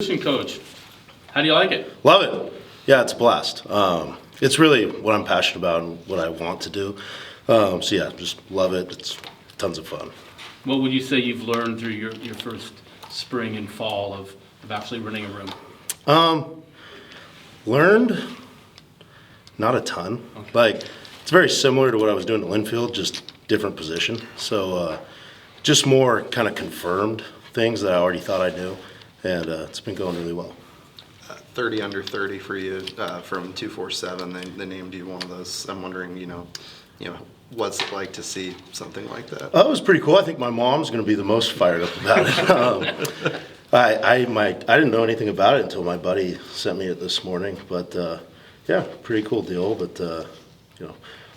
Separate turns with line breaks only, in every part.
Position coach, how do you like it?
Love it. Yeah, it's a blast. It's really what I'm passionate about and what I want to do. So yeah, just love it. It's tons of fun.
What would you say you've learned through your first spring and fall of actually running a room?
Learned not a ton.
Okay.
Like, it's very similar to what I was doing at Linfield, just different position. So just more kind of confirmed things that I already thought I knew, and it's been going really well.
30 under 30 for you from 247. They named you one of those. I'm wondering, what's it like to see something like that?
It was pretty cool. I think my mom's going to be the most fired up about it. I didn't know anything about it until my buddy sent me it this morning. But yeah, pretty cool deal. But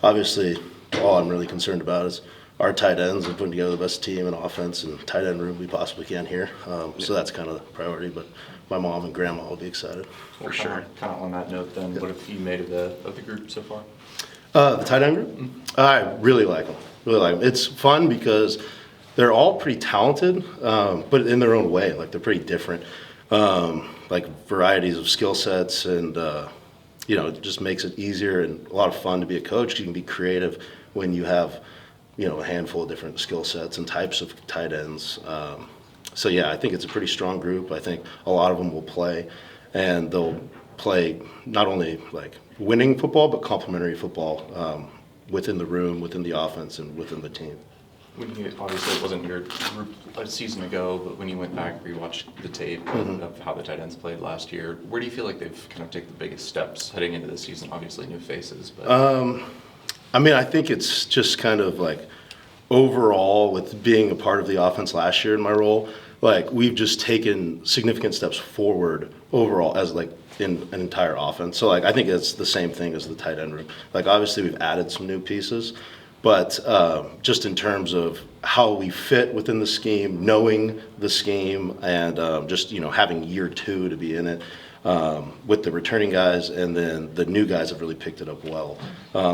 obviously, all I'm really concerned about is our tight ends and putting together the best team and offense and tight end room we possibly can here. So that's kind of the priority. But my mom and grandma will be excited.
For sure. Kind of on that note, then, what have you made of the group so far?
The tight end group? I really like them. Really like them. It's fun because they're all pretty talented, but in their own way. Like, they're pretty different. Like, varieties of skill sets, and it just makes it easier and a lot of fun to be a coach. You can be creative when you have a handful of different skill sets and types of tight ends. So yeah, I think it's a pretty strong group. I think a lot of them will play, and they'll play not only like winning football, but complementary football within the room, within the offense, and within the team.
Obviously it wasn't your group a season ago, but when you went back, rewatched the tape of how the tight ends played last year, where do you feel like they've kind of taken the biggest steps heading into this season? Obviously new faces, but
I think it's just kind of like overall, with being a part of the offense last year in my role, like, we've just taken significant steps forward overall as like in an entire offense. So like, I think it's the same thing as the tight end room. Like, obviously we've added some new pieces, but just in terms of how we fit within the scheme, knowing the scheme, and just having year two to be in it. With the returning guys, and then the new guys have really picked it up well.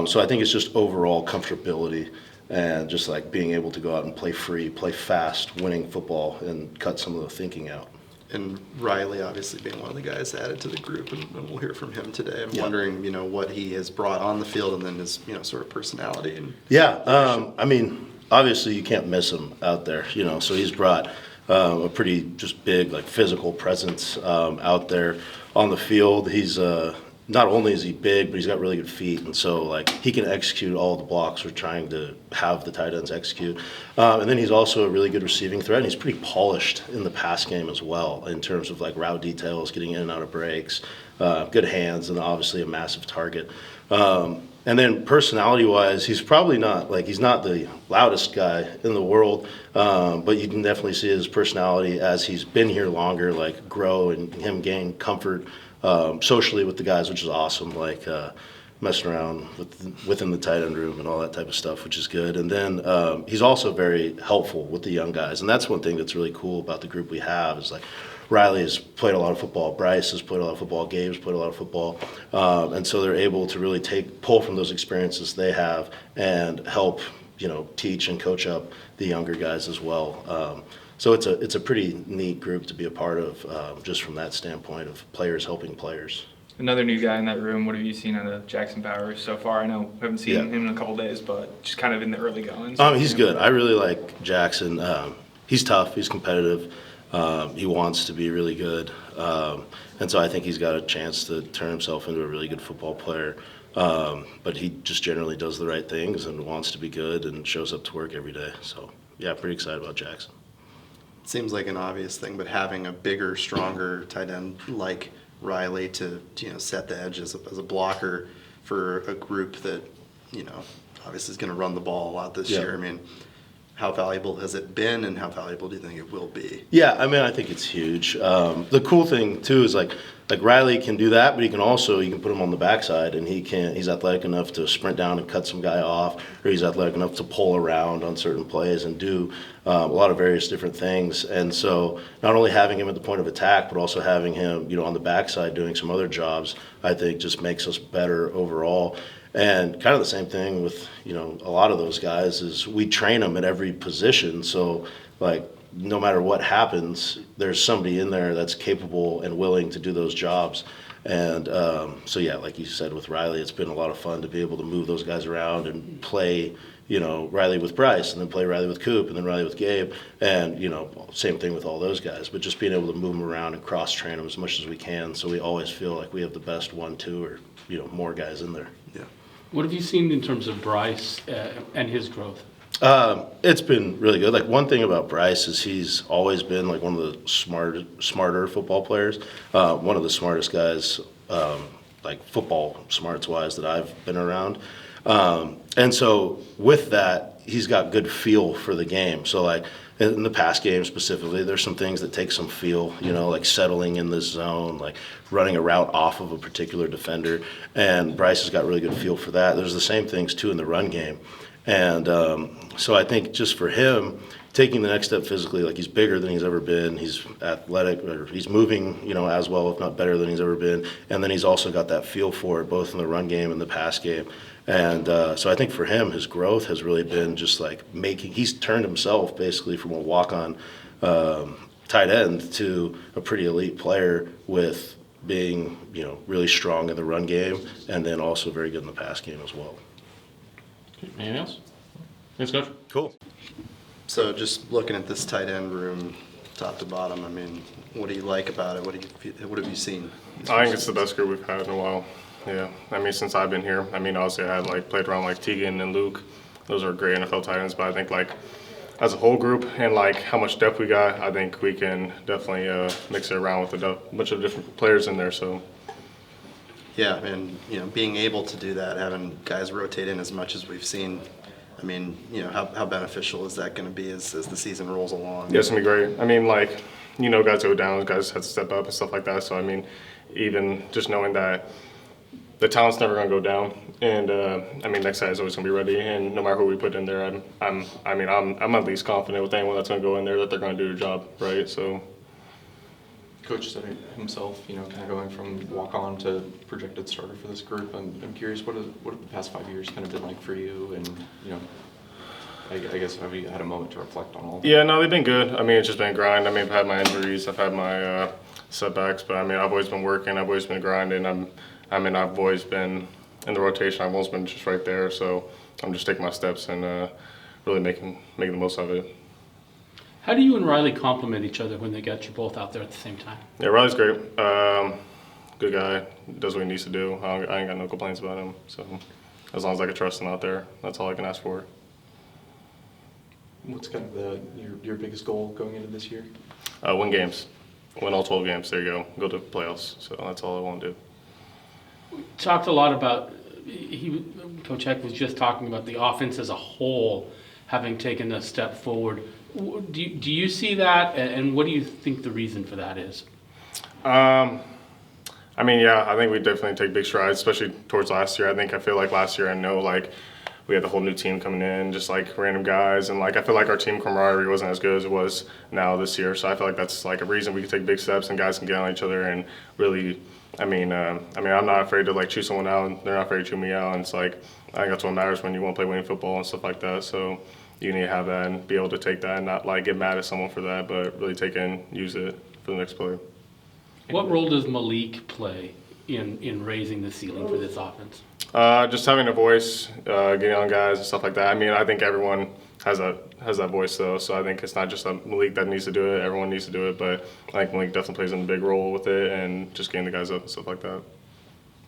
So I think it's just overall comfortability and just like being able to go out and play free, play fast, winning football, and cut some of the thinking out.
And Riley obviously being one of the guys added to the group, and we'll hear from him today. I'm wondering, what he has brought on the field, and then his, sort of personality. And
obviously you can't miss him out there, so he's brought a pretty just big, like, physical presence out there on the field. He's not only is he big, but he's got really good feet, and so like he can execute all the blocks we're trying to have the tight ends execute. And then he's also a really good receiving threat, and he's pretty polished in the pass game as well in terms of like route details, getting in and out of breaks, good hands, and obviously a massive target. And then personality-wise, he's probably not he's not the loudest guy in the world, but you can definitely see his personality as he's been here longer, like, grow, and him gain comfort socially with the guys, which is awesome. Like messing around within the tight end room and all that type of stuff, which is good. And then he's also very helpful with the young guys, and that's one thing that's really cool about the group we have is like. Riley has played a lot of football. Bryce has played a lot of football. Gabe's played a lot of football. And so they're able to really pull from those experiences they have and help, teach and coach up the younger guys as well. So it's a pretty neat group to be a part of, just from that standpoint of players helping players.
Another new guy in that room. What have you seen out of Jackson Powers so far? I know we haven't seen him in a couple days, but just kind of in the early goings.
He's good. I really like Jackson. He's tough. He's competitive. He wants to be really good, and so I think he's got a chance to turn himself into a really good football player. But he just generally does the right things and wants to be good and shows up to work every day. So yeah, pretty excited about Jackson.
it seems like an obvious thing, but having a bigger, stronger tight end like Riley to set the edge as a blocker for a group that obviously is going to run the ball a lot this year. I mean, how valuable has it been, and how valuable do you think it will be?
Yeah, I think it's huge. The cool thing too is like Riley can do that, but you can put him on the backside, and he's athletic enough to sprint down and cut some guy off, or he's athletic enough to pull around on certain plays and do a lot of various different things. And so not only having him at the point of attack, but also having him on the backside doing some other jobs, I think just makes us better overall. And kind of the same thing with, a lot of those guys is we train them at every position. So, no matter what happens, there's somebody in there that's capable and willing to do those jobs. And so, yeah, like you said with Riley, it's been a lot of fun to be able to move those guys around and play, Riley with Bryce, and then play Riley with Coop, and then Riley with Gabe, and, same thing with all those guys. But just being able to move them around and cross-train them as much as we can, so we always feel like we have the best 1, 2, or, more guys in there.
Yeah.
What have you seen in terms of Bryce and his growth?
It's been really good. Like, one thing about Bryce is he's always been like one of the smarter football players. One of the smartest guys, like football smarts wise, that I've been around. And so with that, he's got good feel for the game. So like in the pass game specifically, there's some things that take some feel, like settling in this zone, like running a route off of a particular defender. And Bryce has got really good feel for that. There's the same things too in the run game. And so I think just for him, taking the next step physically, like he's bigger than he's ever been. He's athletic, or he's moving, as well, if not better than he's ever been. And then he's also got that feel for it, both in the run game and the pass game. And so I think for him, his growth has really been just like he's turned himself basically from a walk-on tight end to a pretty elite player with being, really strong in the run game and then also very good in the pass game as well.
Anything else? Thanks, Coach.
Cool.
So just looking at this tight end room, top to bottom, I mean, what do you like about it? What have you seen?
I think it's the best group we've had in a while. Yeah, I mean, since I've been here. I mean, obviously I had played around Tegan and Luke. Those are great NFL tight ends, but I think as a whole group and how much depth we got, I think we can definitely mix it around with a bunch of different players in there. So.
Yeah, and being able to do that, having guys rotate in as much as we've seen, I mean, how beneficial is that going to be as the season rolls along?
Yeah, it's going to be great. I mean, guys go down, guys have to step up and stuff like that. So, I mean, even just knowing that the talent's never going to go down, and I mean, next guy is always going to be ready. And no matter who we put in there, I'm at least confident with anyone that's going to go in there that they're going to do their job, right? So.
Coach said it himself, kind of going from walk-on to projected starter for this group. I'm curious, what have the past 5 years kind of been like for you? And, I guess have you had a moment to reflect on all of that?
Yeah, no, they've been good. I mean, it's just been a grind. I mean, I've had my injuries, I've had my setbacks, but I mean, I've always been working, I've always been grinding. I've always been in the rotation. I've always been just right there. So I'm just taking my steps and really making the most of it.
How do you and Riley complement each other when they got you both out there at the same time?
Yeah, Riley's great. Good guy. Does what he needs to do. I ain't got no complaints about him. So as long as I can trust him out there, that's all I can ask for.
What's kind of your biggest goal going into this year?
Win games. Win all 12 games. There you go. Go to the playoffs. So that's all I want to do.
Talked a lot about, Coach Heck was just talking about the offense as a whole having taken a step forward. Do you see that, and what do you think the reason for that is?
I mean, yeah, I think we definitely take big strides, especially towards last year. I feel like last year, I know we had the whole new team coming in, just random guys, and I feel like our team camaraderie wasn't as good as it was now this year. So I feel like that's a reason we can take big steps and guys can get on each other and really. I'm not afraid to chew someone out, and they're not afraid to chew me out. And it's I think that's what matters when you want to play winning football and stuff like that. So you need to have that and be able to take that and not get mad at someone for that, but really take it and use it for the next play.
What role does Malik play in raising the ceiling for this offense?
Just having a voice, getting on guys and stuff like that. I mean, I think everyone has that voice though, so I think it's not just Malik that needs to do it. Everyone needs to do it, but I think Malik definitely plays a big role with it and just getting the guys up and stuff like that.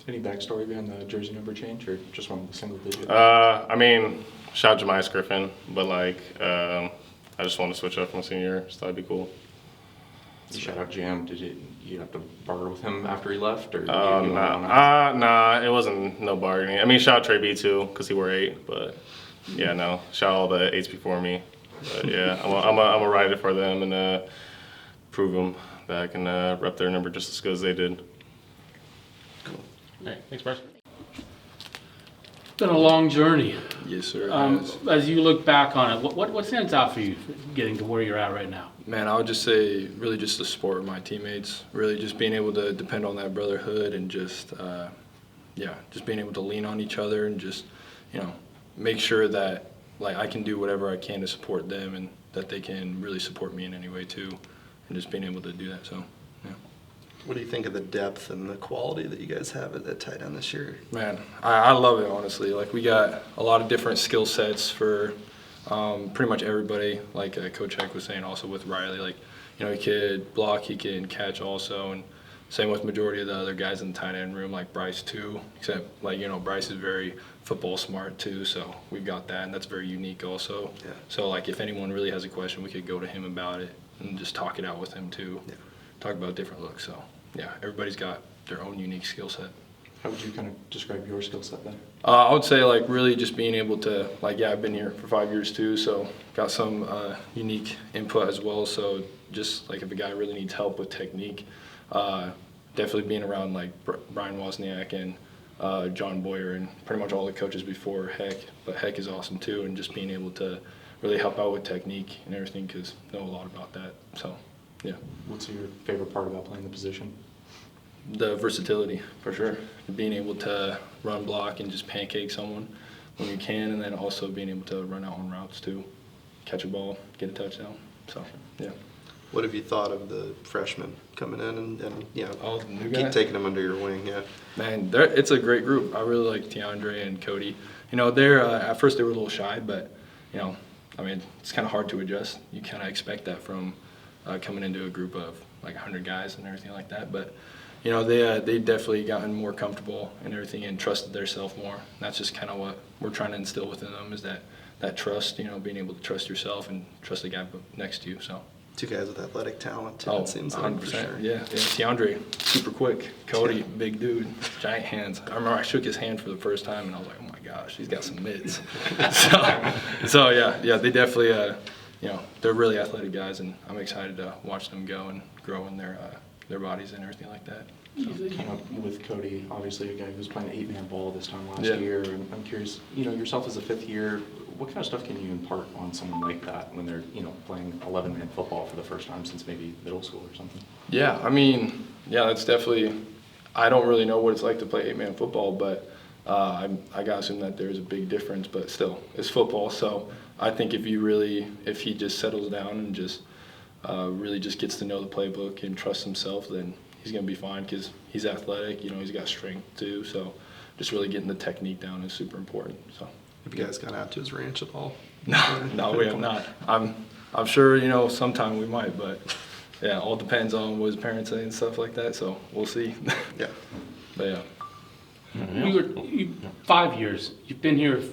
Any backstory behind the jersey number change, or just one with the single digit?
I mean, shout out Jemias Griffin, but I just want to switch up from senior year, so that'd be cool.
Shout out Jam. Did you have to barter with him after he left, or?
Nah, it wasn't no bargaining. I mean, shout out Trey B too, because he wore 8, but yeah, no, shout out all the 8s before me. But yeah, I'm a ride it for them and prove them that I can rep their number just as good as they did.
All right, thanks, Bryce.
It's been a long journey.
Yes, sir.
As you look back on it, what stands out for you for getting to where you're at right now?
Man, I would just say really just the support of my teammates, really just being able to depend on that brotherhood and just being able to lean on each other and just, make sure that I can do whatever I can to support them and that they can really support me in any way too, and just being able to do that. So, yeah.
What do you think of the depth and the quality that you guys have at tight end this year?
Man, I love it, honestly. Like, we got a lot of different skill sets for pretty much everybody. Like Coach Heck was saying also with Riley, like, you know, he could block, he can catch also, and same with majority of the other guys in the tight end room, like Bryce too, except, like, you know, Bryce is very football smart too, so we've got that, and that's very unique also.
Yeah.
So, like, if anyone really has a question, we could go to him about it and just talk it out with him too.
Yeah.
Talk about different looks. So, yeah, everybody's got their own unique skill set.
How would you kind of describe your skill set then?
I would say, like, really just being able to, like, yeah, I've been here for 5 years too, so got some unique input as well. So just like if a guy really needs help with technique, definitely being around like Brian Wozniak and John Boyer and pretty much all the coaches before Heck. But Heck is awesome too, and just being able to really help out with technique and everything, because know a lot about that. So, yeah.
What's your favorite part about playing the position?
The versatility, for sure. Being able to run, block, and just pancake someone when you can, and then also being able to run out on routes too, catch a ball, get a touchdown. So, yeah.
What have you thought of the freshmen coming in and you know,
Oh, the new
keep
guy?
taking them under your wing? Yeah.
Man, it's a great group. I really like DeAndre and Cody. You know, they're at first they were a little shy, but, you know, I mean, it's kind of hard to adjust. You kind of expect that from coming into a group of like 100 guys and everything like that. But, you know, they definitely gotten more comfortable and everything and trusted themselves more. And that's just kind of what we're trying to instill within them, is that trust, you know, being able to trust yourself and trust the guy next to you. So.
Two guys with athletic talent too,
Oh,
it seems
100%.
like, for sure.
Yeah. DeAndre, super quick. Cody, big dude, giant hands. I remember I shook his hand for the first time, and I was like, oh my gosh, he's got some mitts. so yeah, they definitely, you know, they're really athletic guys, and I'm excited to watch them go and grow in their bodies and everything like that.
Came up with Cody, obviously a guy who was playing 8-man ball this time last
Yeah.
year, and I'm curious, you know, yourself as a fifth year, what kind of stuff can you impart on someone like that when they're, you know, playing 11-man football for the first time since maybe middle school or something?
Yeah, I mean, yeah, that's definitely, I don't really know what it's like to play 8-man football, but I gotta assume that there's a big difference, but still, it's football. So I think if he just settles down and just really just gets to know the playbook and trusts himself, then he's gonna be fine, because he's athletic, you know, he's got strength too. So just really getting the technique down is super important. So.
Have you guys gone out to his ranch at all?
No, we have not. I'm sure, you know, sometime we might, but yeah, all depends on what his parents say and stuff like that. So we'll see.
Yeah.
But yeah.
You 5 years. You've been here,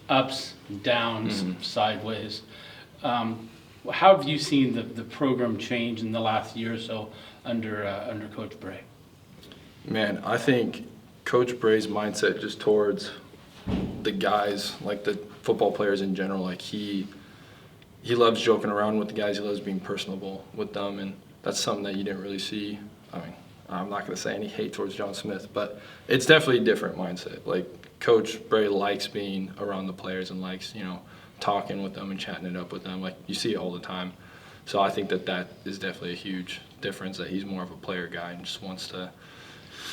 ups, downs, sideways. How have you seen the program change in the last year or so under Coach Bray?
Man, I think Coach Bray's mindset just towards the guys, like the football players in general, like he loves joking around with the guys. He loves being personable with them, and that's something that you didn't really see. I mean, I'm not going to say any hate towards John Smith, but it's definitely a different mindset. Like, Coach Bray likes being around the players and likes, you know, talking with them and chatting it up with them. Like, you see it all the time. So I think that is definitely a huge difference, that he's more of a player guy and just wants to,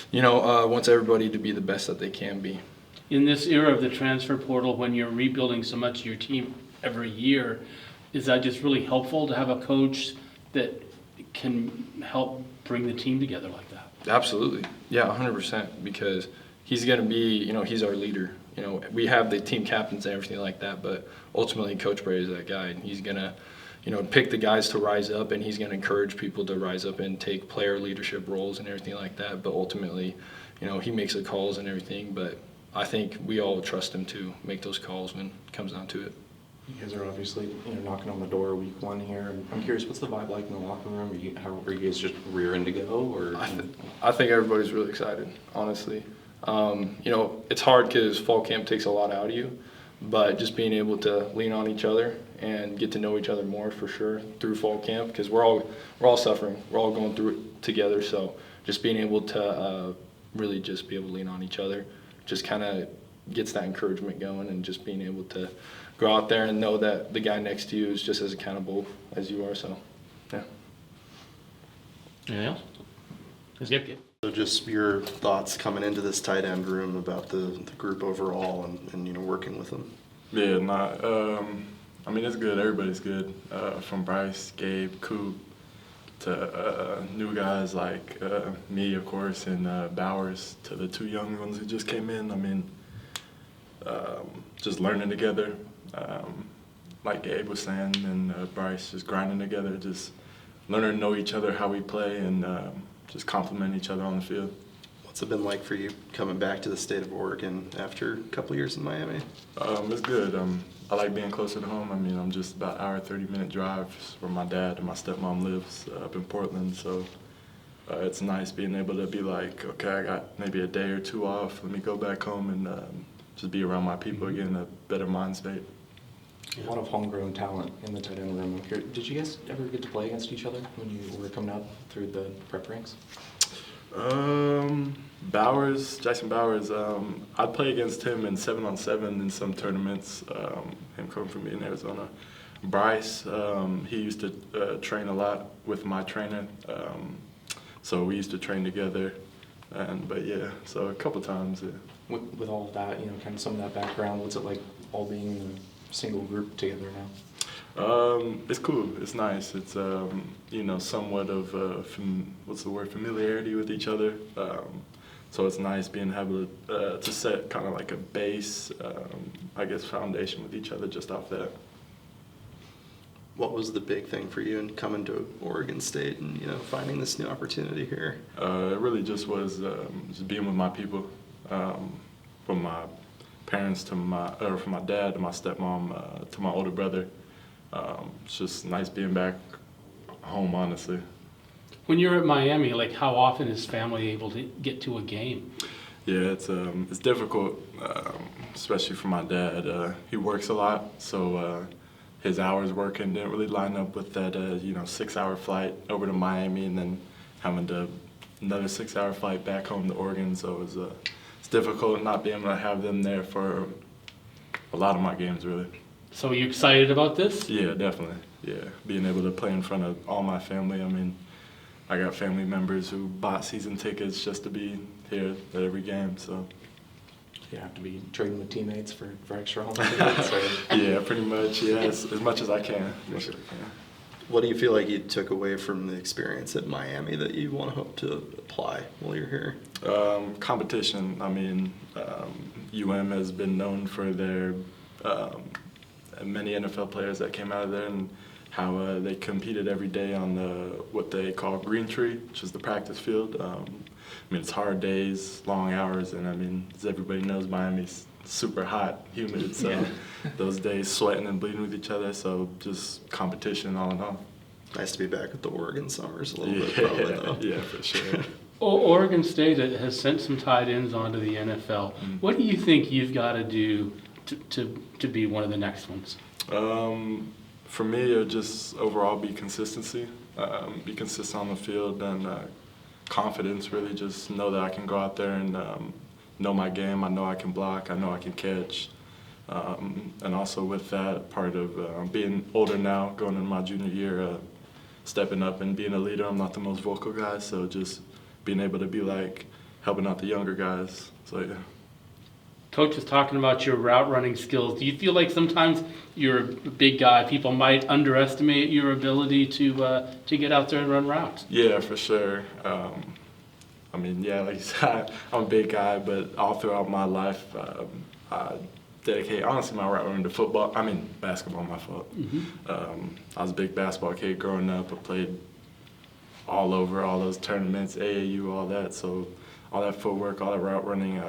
you know, wants everybody to be the best that they can be.
In this era of the transfer portal, when you're rebuilding so much of your team every year, is that just really helpful to have a coach that can help bring the team together like that?
Absolutely. Yeah, 100%, because he's going to be, you know, he's our leader. You know, we have the team captains and everything like that, but ultimately Coach Bray is that guy, and he's going to, you know, pick the guys to rise up, and he's going to encourage people to rise up and take player leadership roles and everything like that. But ultimately, you know, he makes the calls and everything, but I think we all trust him to make those calls when it comes down to it.
You guys are obviously, you know, knocking on the door week one here. I'm curious, what's the vibe like in the locker room? Are you guys just rearing to go, or?
I think everybody's really excited, honestly. You know, it's hard because fall camp takes a lot out of you, but just being able to lean on each other and get to know each other more, for sure, through fall camp, because we're all suffering, we're all going through it together. So just being able to really just be able to lean on each other just kind of gets that encouragement going, and just being able to go out there and know that the guy next to you is just as accountable as you are. So, yeah.
Anything else? Let's get it.
So just your thoughts coming into this tight end room about the group overall and you know, working with them.
Yeah,
I mean, it's good. Everybody's good. From Bryce, Gabe, Coop, to new guys like me, of course, and Bowers, to the two young ones who just came in. I mean, just learning together, like Gabe was saying, and Bryce, just grinding together, just learning to know each other, how we play, and just complement each other on the field.
What's it been like for you coming back to the state of Oregon after a couple years in Miami?
It's good. I like being closer to home. I mean, I'm just about an hour, 30-minute drive where my dad and my stepmom lives up in Portland. So it's nice being able to be like, okay, I got maybe a day or two off. Let me go back home and just be around my people again, a better mind state.
A lot of homegrown talent in the tight end room. Did you guys ever get to play against each other when you were coming up through the prep ranks?
Jackson Bowers, I'd play against him in 7-on-7 in some tournaments, him coming from me in Arizona. Bryce, he used to train a lot with my trainer, so we used to train together, but yeah, so a couple times. Yeah.
With all of that, kind of some of that background, what's it like all being in a single group together now?
It's cool. It's nice. It's somewhat of familiarity with each other. So it's nice being able to set kind of like a base, foundation with each other just off that.
What was the big thing for you in coming to Oregon State and finding this new opportunity here?
It really just was just being with my people, from my parents from my dad to my stepmom to my older brother. It's just nice being back home, honestly.
When you're at Miami, like how often is family able to get to a game?
Yeah, it's difficult, especially for my dad. He works a lot, so his hours working didn't really line up with that 6-hour flight over to Miami and then having another 6-hour flight back home to Oregon. So it's difficult not being able to have them there for a lot of my games, really.
So are you excited about this?
Yeah, definitely. Yeah, being able to play in front of all my family. I mean, I got family members who bought season tickets just to be here at every game, so.
You have to be trading with teammates for extra home tickets?
Yeah, pretty much, yeah, as much as I can.
What do you feel like you took away from the experience at Miami that you want to hope to apply while you're here?
Competition. I mean, has been known for their many NFL players that came out of there and how they competed every day on what they call Green Tree, which is the practice field. I mean, it's hard days, long hours, and I mean, as everybody knows, Miami's super hot, humid, so those days sweating and bleeding with each other, so just competition all in all.
Nice to be back with the Oregon summers a little bit, probably, though.
Yeah, for sure.
Oregon State has sent some tight ends onto the NFL. What do you think you've got to do to be one of the next ones?
For me, it would just overall be consistency, be consistent on the field, and confidence, really just know that I can go out there and know my game. I know I can block, I know I can catch. And also with that part of being older now, going into my junior year, stepping up and being a leader. I'm not the most vocal guy, so just being able to be like helping out the younger guys. So yeah.
Coach was talking about your route running skills. Do you feel like sometimes you're a big guy, people might underestimate your ability to get out there and run routes?
Yeah, for sure. I mean, yeah, like you said, I'm a big guy, but all throughout my life, I dedicate, honestly, my route running to basketball, my fault. I was a big basketball kid growing up. I played all over, all those tournaments, AAU, all that. So all that footwork, all that route running,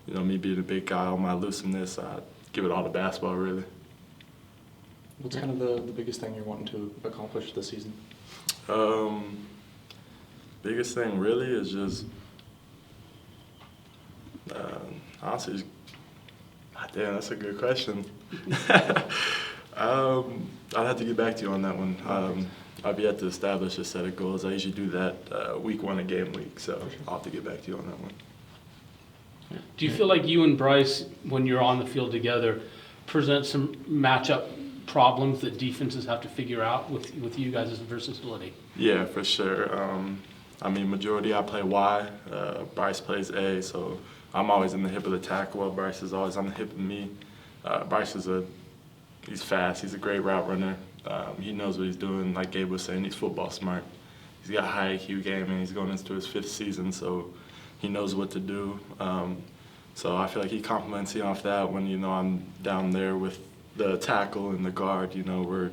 me being a big guy, all my elusiveness, I give it all to basketball, really.
What's kind of the biggest thing you're wanting to accomplish this season?
Biggest thing really is just, honestly, damn, that's a good question. I'd have to get back to you on that one. I've yet to establish a set of goals. I usually do that week one of game week, so I'll have to get back to you on that one.
Do you feel like you and Bryce, when you're on the field together, present some matchup problems that defenses have to figure out with you guys' versatility?
Yeah, for sure. Majority I play Y, Bryce plays A, so I'm always in the hip of the tackle while Bryce is always on the hip of me. Bryce is a
He's fast. He's a great route runner. He knows what he's doing. Like Gabe was saying, he's football smart. He's got a high IQ game, and he's going into his 5th season, so he knows what to do. So I feel like he complements me off that when, I'm down there with the tackle and the guard. We're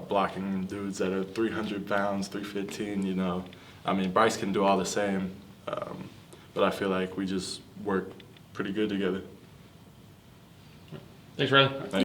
blocking dudes that are 300 pounds, 315, I mean, Bryce can do all the same, but I feel like we just work pretty good together.
Thanks, Riley.